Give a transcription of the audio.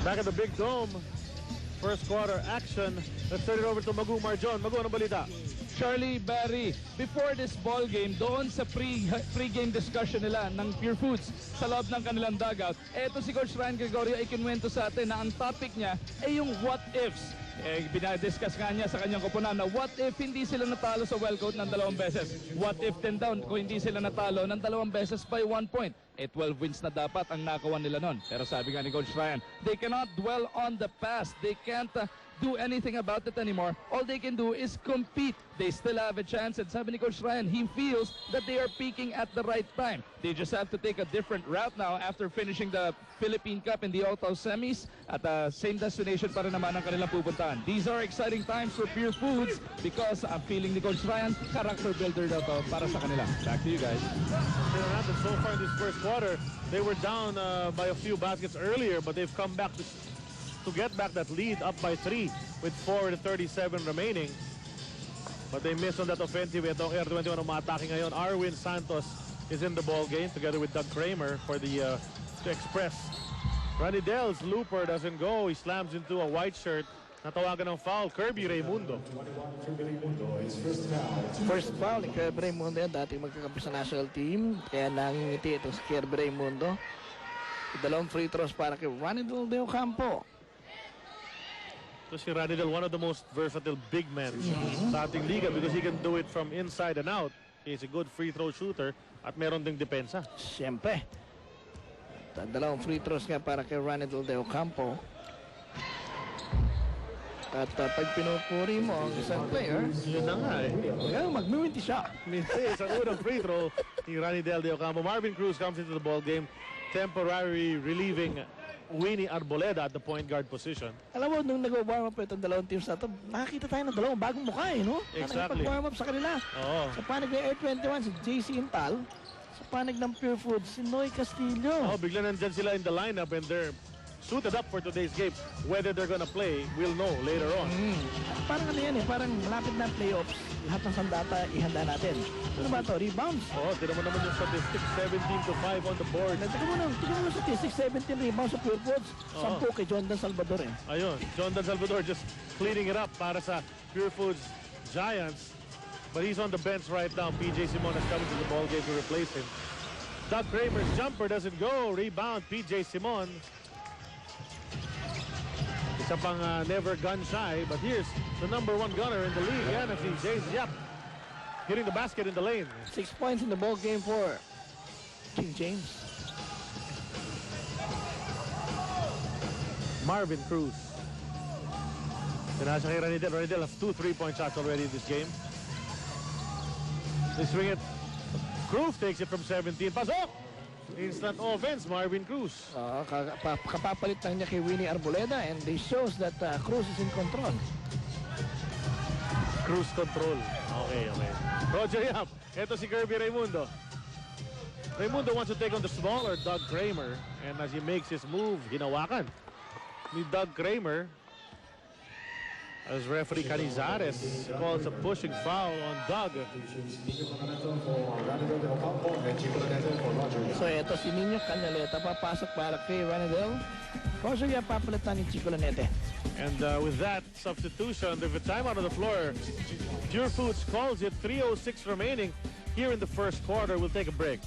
Back at the Big Dome. First quarter action. Let's turn it over to Magu Marjon. Magu, anong balita? Charlie, Barry, before this ball game, doon sa pre-game discussion nila ng Pure Foods sa loob ng kanilang dugout, eto si Coach Ryan Gregorio ay kinwento sa atin na ang topic niya ay yung what ifs. Binadiscuss nga niya sa kanyang koponan na what if hindi sila natalo sa Wellcoat ng 2 beses? What if 10 down kung hindi sila natalo ng 2 beses by 1 point? 12 wins na dapat ang nakawan nila nun. Pero sabi nga ni Coach Ryan, they cannot dwell on the past. They can't do anything about it anymore. All they can do is compete. They still have a chance. And sabi ni Coach Ryan, he feels that they are peaking at the right time. They just have to take a different route now after finishing the Philippine Cup in the auto semis at the same destination pa rin naman ang kanilang pupuntahan. These are exciting times for Pure Foods because I'm feeling ni Coach Ryan, character builder daw to para sa kanila. Back to you guys. So far in this first quarter, they were down by a few baskets earlier, but they've come back to get back that lead up by 3 with 4:37 remaining. But they missed on that offensive. Itong Air 21 umatake ngayon. Arwin Santos is in the ball game together with Doug Kramer for the Express. Ronnie Dell's looper doesn't go. He slams into a white shirt. Natawagan ng foul. Kirby Raimundo. First foul ni Kirby Raimundo yan. Dati magkakampi sa national team. Kaya nangingiti itong si Kirby Raimundo. 2 free throws para kay Ronnie Del Campo. So si Ronnie Del, one of the most versatile big men sa ating liga because he can do it from inside and out. He's a good free throw shooter at meron ding depensa. Siyempre. 2 free throws nga para kay Ronnie Del Campo. At pag pinupuri mo ang isang player, yun na nga eh. Mag-minty siya. Minti sa unang free throw ni Ronnie Del Campo. Marvin Cruz comes into the ball game, temporarily relieving Winnie Arboleda at the point guard position. Alam mo, nung nag-warm up itong 2 teams na ito, nakakita tayo ng 2 bagong mukha eh, no? Exactly. Pag-warm up sa kanila. Oo. Sa panig ng Air 21, si JC Intal. Sa panig ng Pure Foods, si Noy Castillo. Oh, bigla nandyan sila in the lineup and they're suited up for today's game. Whether they're gonna play, we'll know later on. Parang ano yan eh, parang malapit na playoffs. Lahat ng sandata, ihanda natin. Ano ba ito? Rebounds? Oh, tira mo naman yung statistics, 17-5 on the board. Tignan mo yung statistics, 17 rebounds sa Pure Foods. 10 kay Jondan Salvador eh. Ayun, Jondan Salvador just cleaning it up para sa Pure Foods Giants. But he's on the bench right now. PJ Simon is coming to the ball game to replace him. Doug Kramer's jumper doesn't go. Rebound, PJ Simon. Isa pang never gun shy, but here's the #1 gunner in the league. Yan si James Yap hitting the basket in the lane. 6 points in the ball game for King James. Marvin Cruz. Tinasa kay Ronnie Del. Ronnie Del has 2 3-point shots already in this game. They swing it. Cruz takes it from 17. Pasok! Instant offense, Marvin Cruz. Kapapalit lang niya kay Winnie Arboleda and this shows that Cruz is in control. Cruz control. Okay. Roger Yap. Ito si Kirby Raimundo. Raimundo wants to take on the smaller Doug Kramer. And as he makes his move, hinawakan ni Doug Kramer. As referee Canizares calls a pushing foul on Doug. So ito si Nino Canaleta papasok para kay Ranadel. Roger Yap papalitan ni Chico Lanete. And with that substitution, there's a timeout on the floor. Pure Foods calls it 3:06 remaining here in the first quarter. We'll take a break.